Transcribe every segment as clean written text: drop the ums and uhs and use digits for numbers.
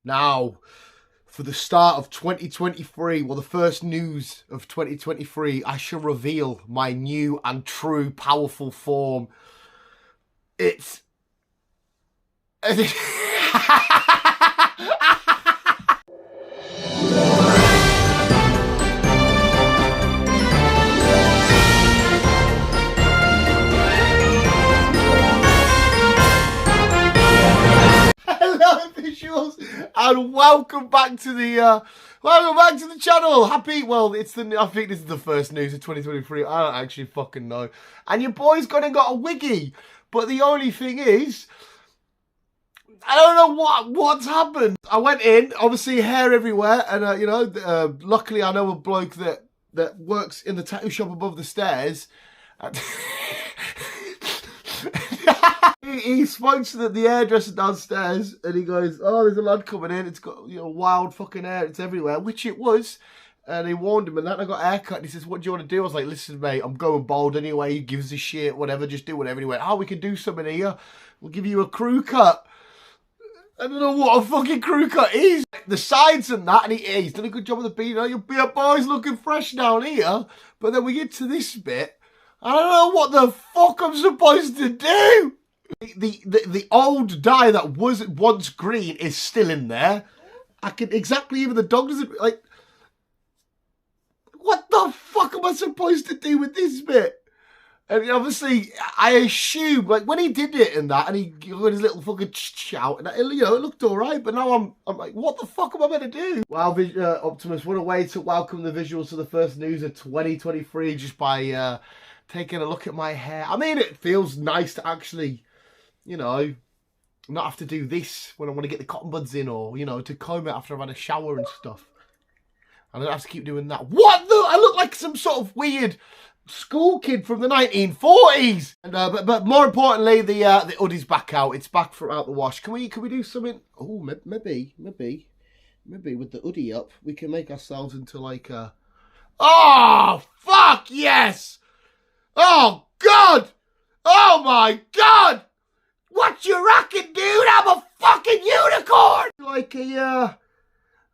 Now, for the start of 2023, well, the first news of 2023, I shall reveal my new and true powerful form. It's... And welcome back to the channel. I think this is the first news of 2023. I don't actually fucking know. And your boy's gone and got a wiggy, but the only thing is, I don't know what's happened. I went in, obviously hair everywhere, and luckily I know a bloke that works in the tattoo shop above the stairs. He spoke to the hairdresser downstairs and he goes, "Oh, there's a lad coming in. It's got, wild fucking hair. It's everywhere," which it was. And he warned him, and then I got a haircut. And he says, "What do you want to do?" I was like, "Listen, mate, I'm going bald anyway. He gives a shit, whatever. Just do whatever." He went, "Oh, we can do something here. We'll give you a crew cut." I don't know what a fucking crew cut is. The sides and that, and he's done a good job of the beard. Your boy's looking fresh down here. But then we get to this bit. I don't know what the fuck I'm supposed to do. The old dye that was once green is still in there. I can even the dog doesn't like. What the fuck am I supposed to do with this bit? And obviously, I assume like when he did it and that, and he got his little fucking shout, and it looked all right. But now I'm like, what the fuck am I meant to do? Wow, Optimus, what a way to welcome the visuals to the first news of 2023 just by taking a look at my hair. I mean, it feels nice to actually, not have to do this when I want to get the cotton buds in, or, to comb it after I've had a shower and stuff. I don't have to keep doing that. What the? I look like some sort of weird school kid from the 1940s. And, but more importantly, the hoodie's back out. It's back out the wash. Can we do something? Oh, maybe with the hoodie up, we can make ourselves into like a... Oh, fuck yes! Oh, God! Oh, my God! What you rockin', dude? I'm a fucking unicorn!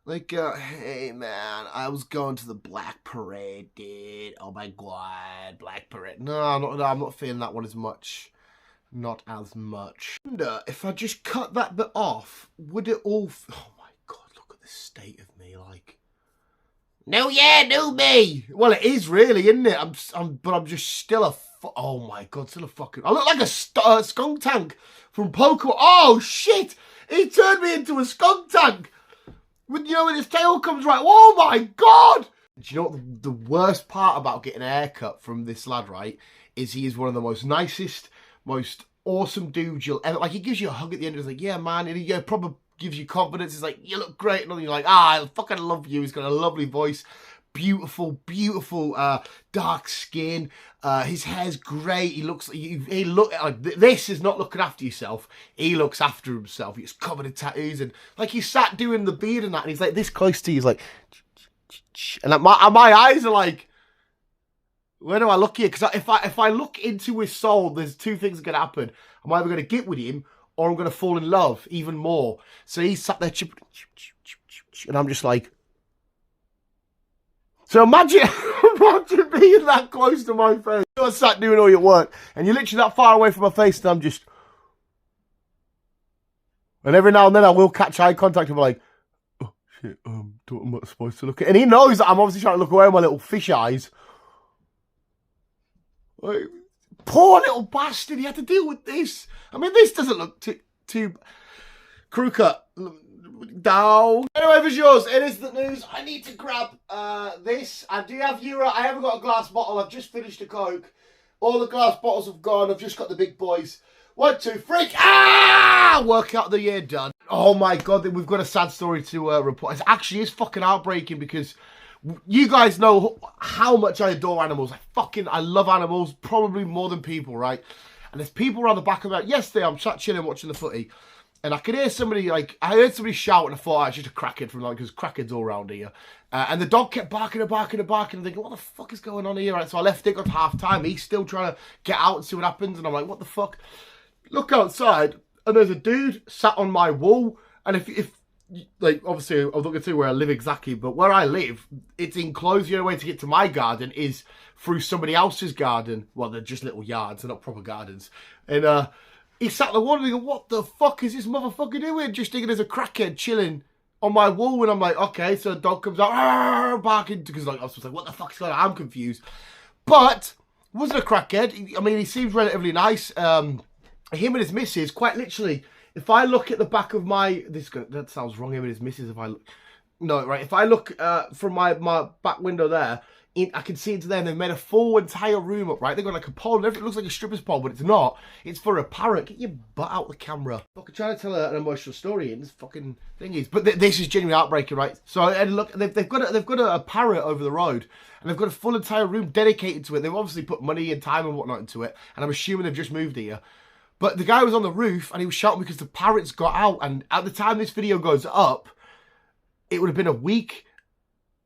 Hey, man, I was going to the Black Parade, dude. Oh, my God, Black Parade. No, I'm not feeling that one as much. Not as much. I wonder if I just cut that bit off, would it all... Oh, my God, look at the state of me, like... No, yeah, no me. Well, it is really, isn't it? But I'm just still a... Oh my God, still a fucking... I look like a skunk tank from Pokemon. Oh shit! He turned me into a skunk tank. When his tail comes right. Oh my God! Do you know what the worst part about getting a haircut from this lad, right? Is he is one of the most nicest, most awesome dudes you'll ever... Like, he gives you a hug at the end. He's like, yeah, man. And he probably gives you confidence. He's like, you look great. And you're like, I fucking love you. He's got a lovely voice. Beautiful, dark skin. His hair's great. He looks like this is not looking after yourself. He looks after himself. He's covered in tattoos, and like he sat doing the beard and that, and he's like this close to you. He's like, and like my eyes are like, where do I look here? Because if I look into his soul, there's two things that can happen. I'm either going to get with him or I'm going to fall in love even more. So he sat there, and I'm just like. So imagine being that close to my face. You're sat doing all your work, and you're literally that far away from my face, and I'm just... And every now and then I will catch eye contact and be like, oh, shit, I'm not supposed to look at... And he knows that I'm obviously trying to look away with my little fish eyes. Like, poor little bastard, he had to deal with this. I mean, this doesn't look too... Crew cut. Down. Anyway, visuals, it is the news. I need to grab this. I do have Euro. I haven't got a glass bottle. I've just finished a Coke. All the glass bottles have gone. I've just got the big boys. 1, 2, 3. Ah! Workout of the year done. Oh my God, we've got a sad story to report. It actually is fucking heartbreaking because you guys know how much I adore animals. I love animals, probably more than people, right? And there's people around the back of me. Yesterday, I'm sat chilling watching the footy. And I could hear somebody, I heard somebody shout, and I thought, it's just a crackhead from, because crackheads all around here. And the dog kept barking and barking and barking, and thinking, what the fuck is going on here? Right, so I left it, got to half time. He's still trying to get out and see what happens, and I'm like, what the fuck? Look outside, and there's a dude sat on my wall, and if like, obviously, I'm not going to tell you where I live exactly, but where I live, it's enclosed. The only way to get to my garden is through somebody else's garden. Well, they're just little yards, they're not proper gardens. And he sat there wondering, what the fuck is this motherfucker doing? Just thinking there's a crackhead chilling on my wall, and I'm like, okay, so the dog comes out, barking, because like, I was like, what the fuck is going on? I'm confused. But, wasn't a crackhead. I mean, he seems relatively nice. Him and his missus, quite literally, if I look at the back of my... that sounds wrong, him and his missus, if I look... No, right, if I look from my back window there, I can see into there, and they've made a full entire room up, right? They've got like a pole, and everything looks like a stripper's pole, but it's not. It's for a parrot. Get your butt out the camera. Fucking trying to tell an emotional story in this fucking thingies. But this is genuinely heartbreaking, right? So, and look, they've got a parrot over the road, and they've got a full entire room dedicated to it. They've obviously put money and time and whatnot into it, and I'm assuming they've just moved here. But the guy was on the roof, and he was shouting because the parrots got out, and at the time this video goes up, it would have been a week,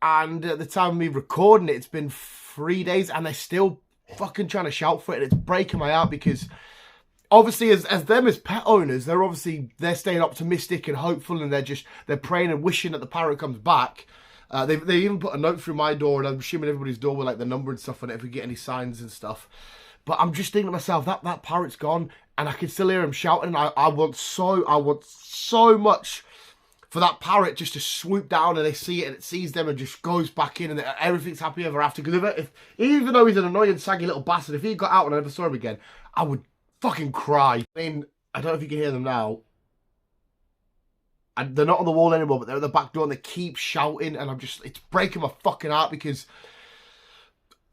and at the time of me recording it, it's been 3 days, and they're still fucking trying to shout for it, and it's breaking my heart, because obviously as pet owners, they're staying optimistic and hopeful, and they're praying and wishing that the parrot comes back. They even put a note through my door, and I'm assuming everybody's door with like the number and stuff on it if we get any signs and stuff. But I'm just thinking to myself, that parrot's gone, and I can still hear him shouting. I want so much for that parrot just to swoop down, and they see it, and it sees them, and just goes back in, and everything's happy ever after. Because even though he's an annoying, saggy little bastard, if he got out and I never saw him again, I would fucking cry. I mean, I don't know if you can hear them now. And they're not on the wall anymore, but they're at the back door, and they keep shouting, and it's breaking my fucking heart, because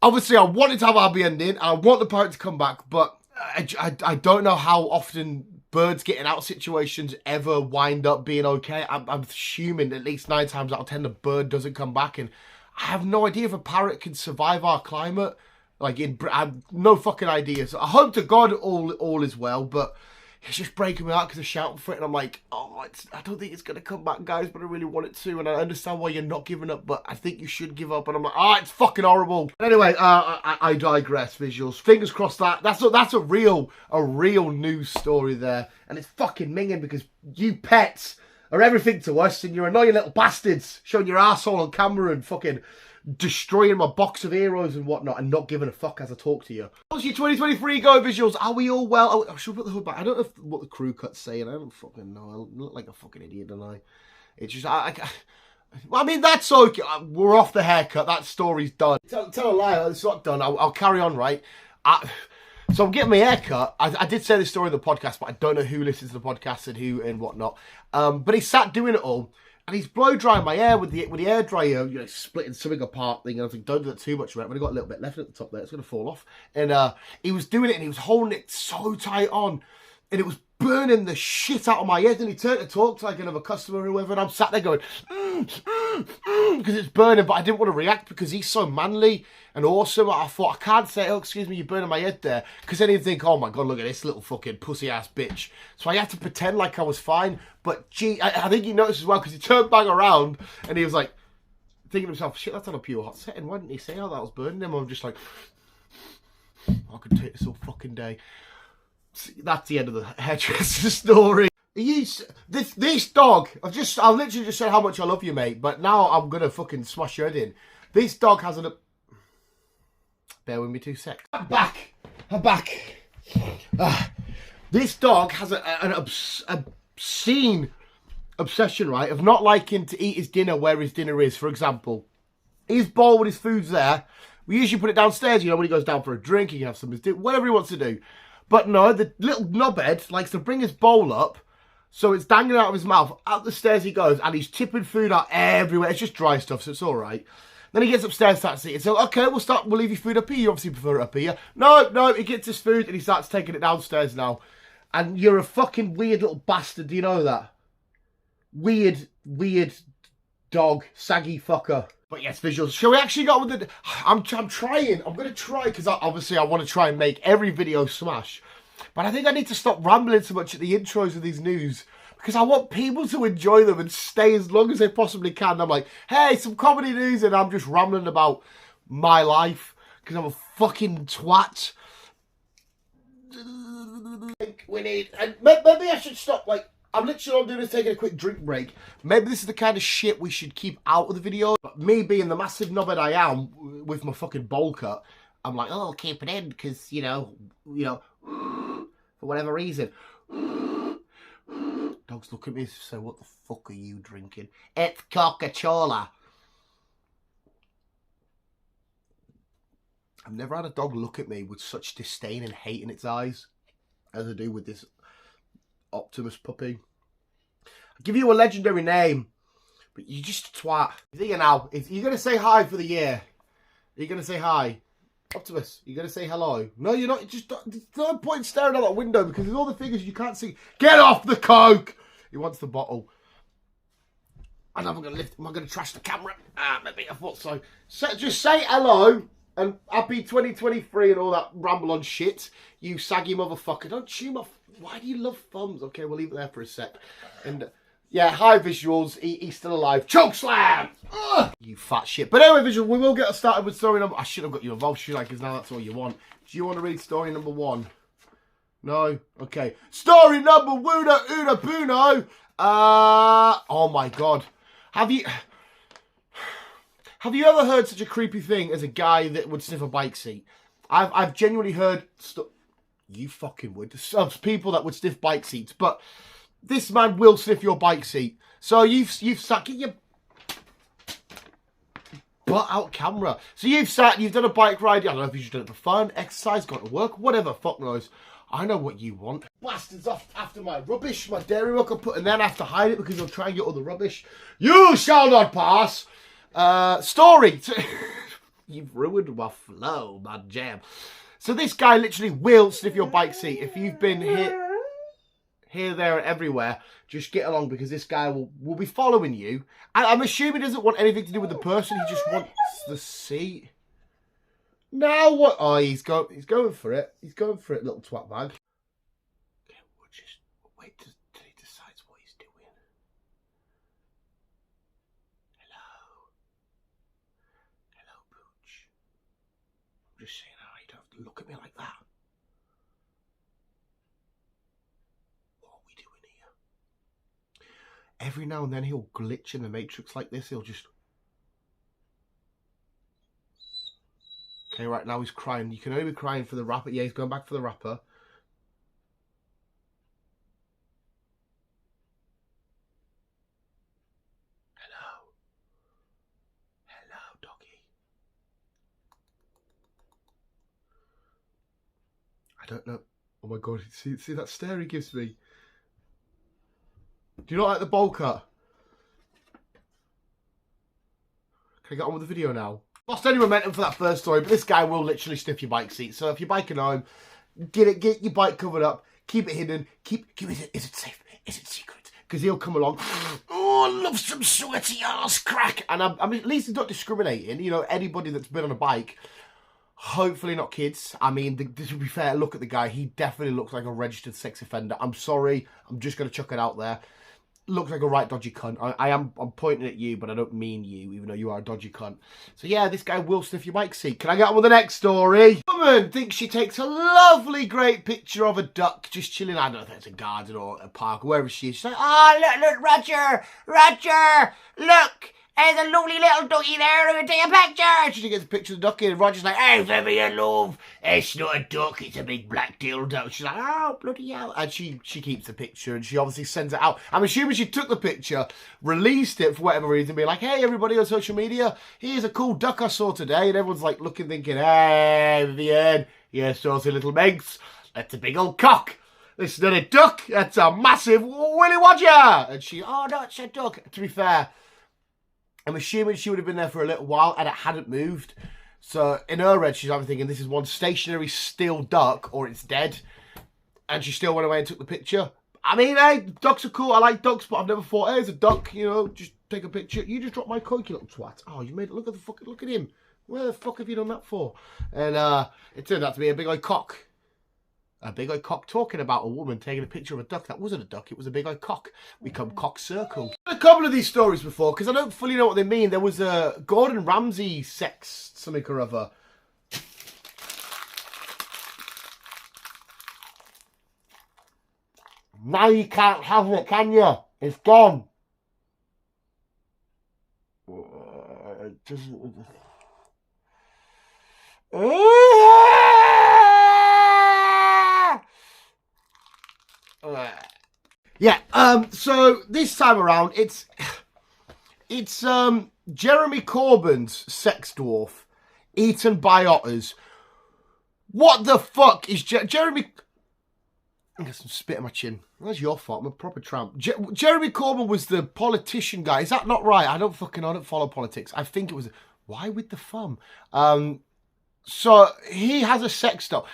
obviously I wanted to have a happy ending, and I want the parrot to come back, but I don't know how often birds getting out of situations ever wind up being okay. I'm assuming at least 9 times out of 10 the bird doesn't come back, and I have no idea if a parrot can survive our climate. Like, I have no fucking idea. So I hope to God all is well, but it's just breaking me out because they're shouting for it, and I'm like, oh, I don't think it's going to come back, guys, but I really want it to, and I understand why you're not giving up, but I think you should give up, and I'm like, it's fucking horrible. Anyway, I digress, visuals. Fingers crossed that's a real news story there, and it's fucking minging, because you pets are everything to us, and you're annoying little bastards showing your arsehole on camera and fucking destroying my box of heroes and whatnot, and not giving a fuck as I talk to you. What's your 2023 Go visuals? Are we all well? I should put the hood back. I don't know what the crew cut's saying. I don't fucking know. I look like a fucking idiot, don't I? It's just, well, I mean, that's okay. We're off the haircut. That story's done. Tell a lie. It's not done. I'll carry on, right? So I'm getting my haircut. I did say this story in the podcast, but I don't know who listens to the podcast and who and whatnot. But he sat doing it all, and he's blow drying my hair with the hair dryer, you know, splitting something apart thing. And I was like, don't do that too much, right? I've only got a little bit left at the top there. It's going to fall off. And he was doing it, and he was holding it so tight on, and it was burning the shit out of my head. And he turned to talk to like another customer or whoever, and I'm sat there going, because it's burning, but I didn't want to react because he's so manly and awesome. I thought, I can't say, oh, excuse me, you're burning my head there, because then he'd think, oh my God, look at this little fucking pussy ass bitch. So I had to pretend like I was fine. But gee, I think he noticed as well, because he turned back around and he was like, thinking to himself, shit, that's on a pure hot setting. Why didn't he say how that was burning him? I'm just like, I could take this all fucking day. That's the end of the hairdresser story. This dog, I literally just said how much I love you, mate, but now I'm gonna fucking smash your head in. This dog has bear with me 2 secs. I'm back. This dog has an obscene obsession, right, of not liking to eat his dinner where his dinner is. For example, his bowl with his food's there. We usually put it downstairs, you know, when he goes down for a drink, he can have something to do, whatever he wants to do. But no, the little knobhead likes to bring his bowl up, so it's dangling out of his mouth. Out the stairs he goes, and he's tipping food out everywhere. It's just dry stuff, so it's all right. Then he gets upstairs, starts eating. So, okay, we'll leave your food up here. You obviously prefer it up here. No, he gets his food, and he starts taking it downstairs now. And you're a fucking weird little bastard, do you know that? Weird dog, saggy fucker. But yes, visuals. Shall we actually go with the... I'm trying. I'm going to try, because obviously I want to try and make every video smash. But I think I need to stop rambling so much at the intros of these news, because I want people to enjoy them and stay as long as they possibly can. I'm like, hey, some comedy news, and I'm just rambling about my life, because I'm a fucking twat. We need... And maybe I should stop, like... I'm literally all doing is taking a quick drink break. Maybe this is the kind of shit we should keep out of the video. But me being the massive knobhead I am with my fucking bowl cut, I'm like, oh, I'll keep it in because, you know, for whatever reason. Dogs look at me and say, what the fuck are you drinking? It's Coca-Cola. I've never had a dog look at me with such disdain and hate in its eyes as I do with this Optimus puppy. I'll give you a legendary name, but you're just a twat. Here now, if you're going to say hi for the year, you're going to say hi. Optimus, you're going to say hello. No, you're not. Just there's no point staring out that window because there's all the figures you can't see. Get off the Coke! He wants the bottle. And I'm going to lift. Am I going to trash the camera? Maybe I thought so. Just say hello. And happy 2023 and all that ramble on shit. You saggy motherfucker. Don't chew my... Why do you love thumbs? Okay, we'll leave it there for a sec. And, yeah, hi, visuals. He's still alive. Choke slam! Ugh! You fat shit. But anyway, visuals, we will get started with story number... I should have got you involved, should I? Because now that's all you want. Do you want to read story number 1? No? Okay. Story number una buno. Oh, my God. Have you ever heard such a creepy thing as a guy that would sniff a bike seat? I've genuinely heard you fucking would. Of people that would sniff bike seats, but this man will sniff your bike seat. So you've sat, get your butt out camera. So you've done a bike ride. I don't know if you've done it for fun, exercise, gone to work, whatever. Fuck knows. I know what you want. Bastards off after my rubbish, my dairy milk I put, and then I have to hide it because you'll try and get all the rubbish. You shall not pass. Story. You've ruined my flow, my jam. So this guy literally will sniff your bike seat. If you've been here, there, and everywhere, just get along because this guy will be following you. I'm assuming he doesn't want anything to do with the person. He just wants the seat. Now what? Oh, he's going for it. He's going for it, little twat bag. Okay, we'll just wait till he decides what he's doing. Hello, Pooch. I'm just saying, you don't have to look at me like that. What are we doing here? Every now and then he'll glitch in the Matrix like this. He'll just... Okay, right now he's crying. You can only be crying for the rapper. Yeah, he's going back for the rapper. Hello. Hello, doggy. I don't know. Oh my God, see that stare he gives me? Do you not like the bowl cut? Can I get on with the video now? Lost any momentum for that first story, but this guy will literally sniff your bike seat. So if you're biking home, get your bike covered up, keep it hidden, keep it. Is it safe? Is it secret? Because he'll come along. Oh, I love some sweaty ass crack. And I mean, at least he's not discriminating. You know, anybody that's been on a bike, hopefully not kids. I mean, to be fair, look at the guy. He definitely looks like a registered sex offender. I'm sorry. I'm just going to chuck it out there. Looks like a right dodgy cunt. I'm pointing at you, but I don't mean you, even though you are a dodgy cunt. So yeah, this guy will sniff your bike seat. Can I get on with the next story? Woman thinks she takes a lovely, great picture of a duck just chilling. I don't know if it's a garden or a park or wherever she is. She's like, oh, look, Roger, look. There's a lovely little ducky there who can take a picture. She gets a picture of the ducky and Roger's like, hey, Vivian, you love. It's not a duck, it's a big black dildo. She's like, oh, bloody hell. And she keeps the picture and she obviously sends it out. I'm assuming she took the picture, released it for whatever reason, being like, hey, everybody on social media, here's a cool duck I saw today. And everyone's like looking, thinking, hey, Vivian, you saucy little Megs. That's a big old cock. This is not a duck, that's a massive Willy Wodger. And she, oh, no, it's a duck. To be fair, I'm assuming she would have been there for a little while and it hadn't moved. So in her head, she's either thinking this is one stationary still duck or it's dead. And she still went away and took the picture. I mean, hey, ducks are cool. I like ducks, but I've never thought, hey, it's a duck, you know, just take a picture. You just dropped my coke, you little twat. Oh, you made it. Look at him. Where the fuck have you done that for? And it turned out to be a big old cock. A big old cock talking about a woman taking a picture of a duck. That wasn't a duck, it was a big old cock. We come cock circle. A couple of these stories before, because I don't fully know what they mean. There was a Gordon Ramsay sex something or other. Now you can't have it, can you? It's gone. Yeah, so this time around, it's Jeremy Corbyn's sex dwarf eaten by otters. What the fuck is Jeremy... I got some spit in my chin. That's your fault. I'm a proper tramp. Jeremy Corbyn was the politician guy. Is that not right? I don't follow politics. I think it was... Why with the thumb? So he has a sex doll.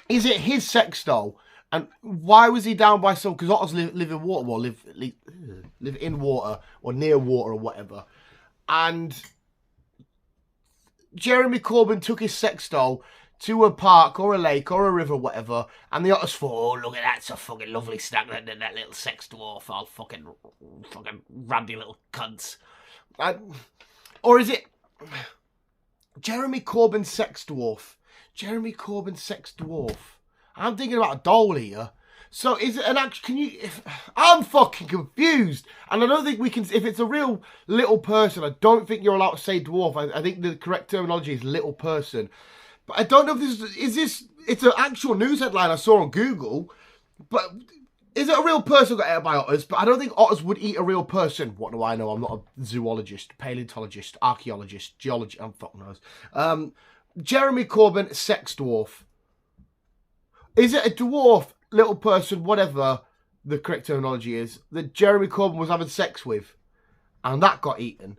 Is it his sex doll? And why was he down by some... Because otters live in water, or live in water, or near water, or whatever. And Jeremy Corbyn took his sex doll to a park, or a lake, or a river, whatever, and the otters thought, oh, look at that, it's a fucking lovely snack, that little sex dwarf, all fucking randy little cunts. Or is it Jeremy Corbyn's sex dwarf? Jeremy Corbyn's sex dwarf. I'm thinking about a doll here. So is it an actual... Can you... I'm fucking confused. And I don't think we can... If it's a real little person, I don't think you're allowed to say dwarf. I think the correct terminology is little person. But I don't know if this... Is this... It's an actual news headline I saw on Google. But is it a real person got ate by otters? But I don't think otters would eat a real person. What do I know? I'm not a zoologist, paleontologist, archaeologist, geologist. I'm fucking knows. Jeremy Corbyn, sex dwarf. Is it a dwarf, little person, whatever the correct terminology is, that Jeremy Corbyn was having sex with? And that got eaten.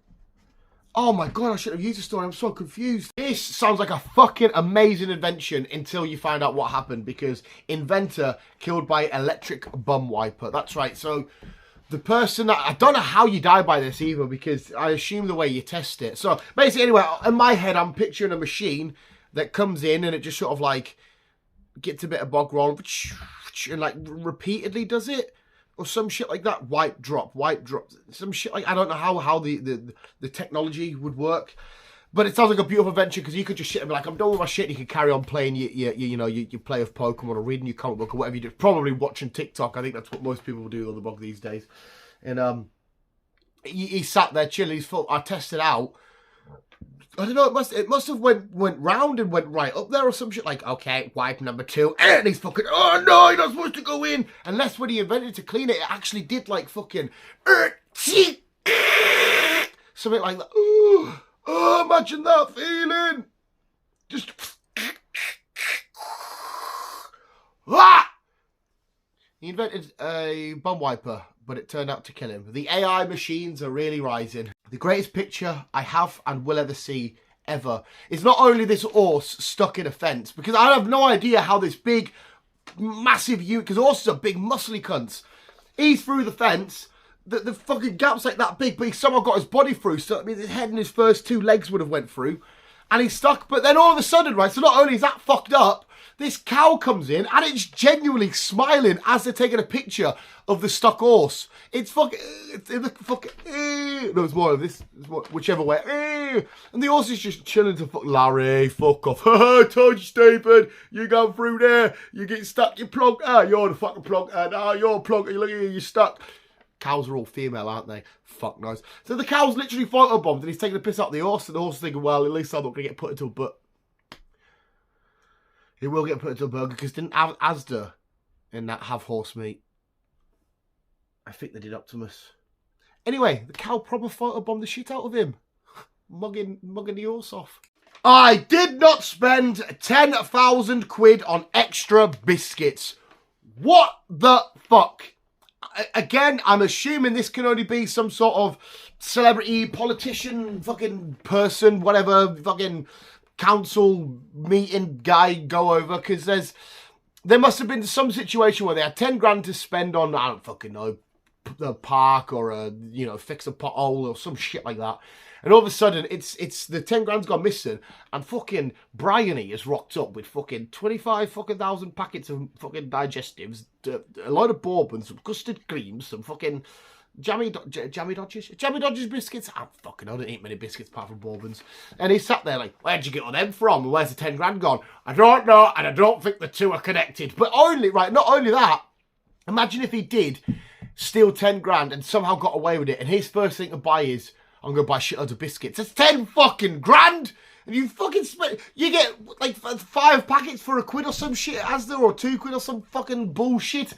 Oh my god, I should have used the story. I'm so confused. This sounds like a fucking amazing invention until you find out what happened. Because inventor killed by electric bum wiper. That's right. So the person that... I don't know how you die by this either. Because I assume the way you test it. So basically, anyway, in my head, I'm picturing a machine that comes in and it just sort of like... gets a bit of bog roll and like repeatedly does it or some shit like that. Wipe drop some shit like... I don't know how the technology would work, but it sounds like a beautiful adventure because you could just shit and be like, I'm done with my shit, and you can carry on playing you play of Pokemon or reading your comic book or whatever you do, probably watching TikTok. I think that's what most people do on the bog these days. And he sat there chilling. He's full. I tested out. I don't know, it must have went round and went right up there or some shit, like, okay, wipe number 2, and he's fucking, oh no, you're not supposed to go in. Unless when he invented to clean it, it actually did like fucking, something like that. Oh, imagine that feeling. Just, He invented a bum wiper, but it turned out to kill him. The AI machines are really rising. The greatest picture I have and will ever see, ever, is not only this horse stuck in a fence, because I have no idea how this big, massive unit, because horses are big, muscly cunts. He's through the fence, the fucking gap's like that big, but he somehow got his body through, so I mean, his head and his first 2 legs would have went through, and he's stuck. But then all of a sudden, right, so not only is that fucked up, this cow comes in and it's genuinely smiling as they're taking a picture of the stuck horse. It's fucking... No, it's more of this. Whichever way. And the horse is just chilling to fuck... Larry, fuck off. I told you, stupid. You go through there. You get stuck. You plonk. You're the fucking plonk. You're a plonk. Look at you. You're stuck. Cows are all female, aren't they? Fuck knows. So the cow's literally photobombed and he's taking the piss out of the horse. And the horse is thinking, well, at least I'm not going to get put into a butt. He will get put into a burger because didn't have Asda in that have horse meat. I think they did Optimus. Anyway, the cow proper photobombed the shit out of him. mugging the horse off. I did not spend 10,000 quid on extra biscuits. What the fuck? Again, I'm assuming this can only be some sort of celebrity, politician, fucking person, whatever, fucking... council meeting guy go over, because there must have been some situation where they had 10 grand to spend on, I don't fucking know, the park or fix a pothole or some shit like that, and all of a sudden it's the 10 grand's gone missing, and fucking Bryony has rocked up with fucking 25,000 packets of fucking digestives, a load of bourbon, some custard creams, some fucking Jammy Dodgers biscuits. I don't eat many biscuits apart from bourbons. And he sat there like, where'd you get all them from? And where's the 10 grand gone? I don't know, and I don't think the two are connected. But not only that, imagine if he did steal 10 grand and somehow got away with it, and his first thing to buy is, I'm going to buy shitloads of biscuits. That's 10 fucking grand! And you fucking you get like 5 packets for £1 or some shit, as there, or £2 or some fucking bullshit.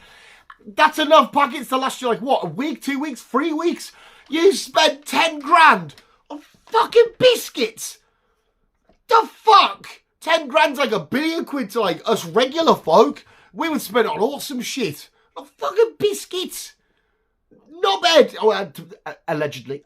That's enough packets to last you like, what, a week, 2 weeks, 3 weeks? You spent 10 grand on fucking biscuits! The fuck? 10 grand's like £1 billion to like us regular folk. We would spend on awesome shit. On fucking biscuits! Not bad. Oh, allegedly,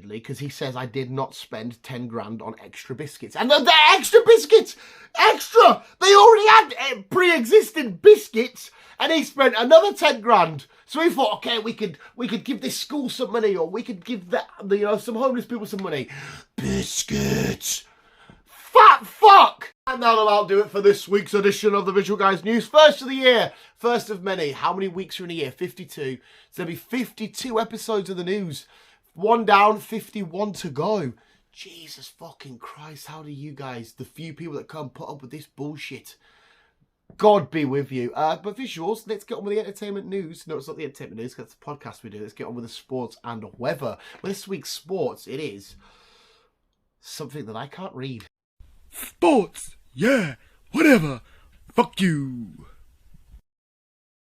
because he says I did not spend 10 grand on extra biscuits. And the extra biscuits! Extra! They already had pre-existing biscuits, and he spent another 10 grand. So he thought, okay, we could give this school some money, or we could give some homeless people some money. Biscuits! Fat fuck! And that'll about do it for this week's edition of the Visual Guyz News. First of the year. First of many. How many weeks are in a year? 52. So there'll be 52 episodes of the news. 1 down, 51 to go. Jesus fucking Christ. How do you guys, the few people that come, put up with this bullshit? God be with you. But visuals, let's get on with the entertainment news. No, it's not the entertainment news, because it's the podcast we do. Let's get on with the sports and weather. Well, this week's sports, it is something that I can't read. Sports, yeah, whatever, fuck you.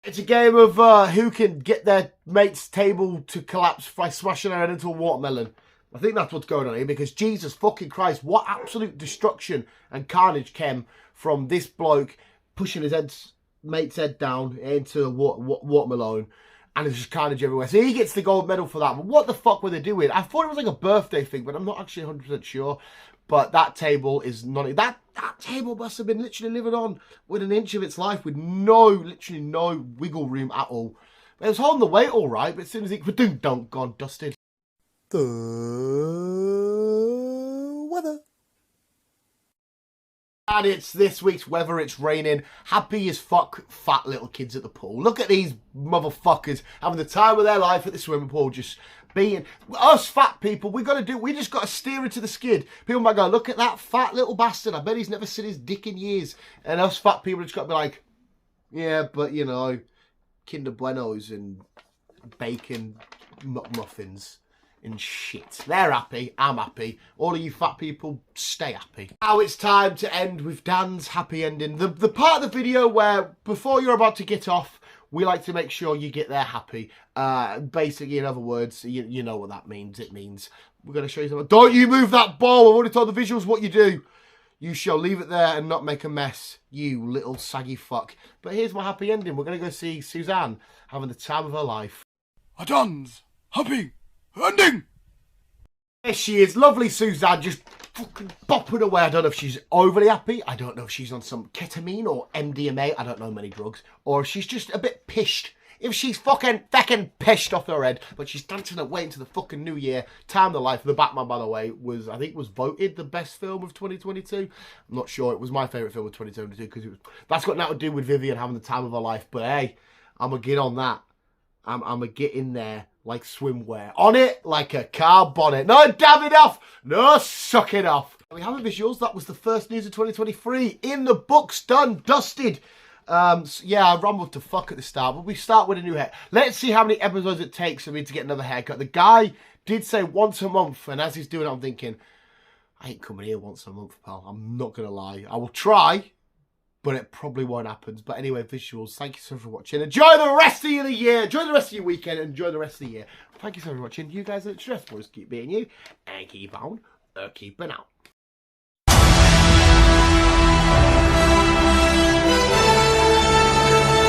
It's a game of who can get their mate's table to collapse by smashing their head into a watermelon. I think that's what's going on here, because Jesus fucking Christ, what absolute destruction and carnage came from this bloke pushing his mate's head down into a watermelon, and there's just carnage everywhere. So he gets the gold medal for that. But what the fuck were they doing? I thought it was like a birthday thing, but I'm not actually 100% sure. But that table is not... That table must have been literally living on with an inch of its life with literally no wiggle room at all. It was holding the weight all right, but as soon as it... gone dusted. The weather. And it's this week's weather. It's raining. Happy as fuck fat little kids at the pool. Look at these motherfuckers having the time of their life at the swimming pool, just being... Us fat people, we just got to steer into the skid. People might go, look at that fat little bastard. I bet he's never seen his dick in years. And us fat people just got to be like, yeah, but, you know, Kinder Buenos and bacon muffins and shit. They're happy. I'm happy. All of you fat people, stay happy. Now it's time to end with Dan's happy ending. The part of the video where, before you're about to get off, we like to make sure you get there happy. Basically, in other words, you know what that means. It means we're going to show you something. Don't you move that ball. I've already told the visuals what you do. You shall leave it there and not make a mess, you little saggy fuck. But here's my happy ending. We're going to go see Suzanne having the time of her life. Dan's happy ending. There she is, lovely Suzanne, just fucking bopping away. I don't know if she's overly happy. I don't know if she's on some ketamine or MDMA. I don't know many drugs. Or if she's just a bit pissed. If she's fucking pissed off her head. But she's dancing away into the fucking new year. Time of the Life. The Batman, by the way, I think was voted the best film of 2022. I'm not sure. It was my favourite film of 2022 because that's got nothing to do with Vivian having the time of her life. But hey, I'm going to get on that. I'm going to get in there like swimwear. On it like a car bonnet. No, damn it off. No, suck it off. We have visuals. That was the first news of 2023. In the books, done, dusted. So yeah, I rumbled to fuck at the start, but we start with a new hair. Let's see how many episodes it takes for me to get another haircut. The guy did say once a month, and as he's doing it, I'm thinking, I ain't coming here once a month, pal. I'm not going to lie. I will try, but it probably won't happen. But anyway, visuals, thank you so much for watching. Enjoy the rest of the year. Enjoy the rest of your weekend. Enjoy the rest of the year. Thank you so much for watching. You guys are the best boys. Keep being you, and keep on keeping out.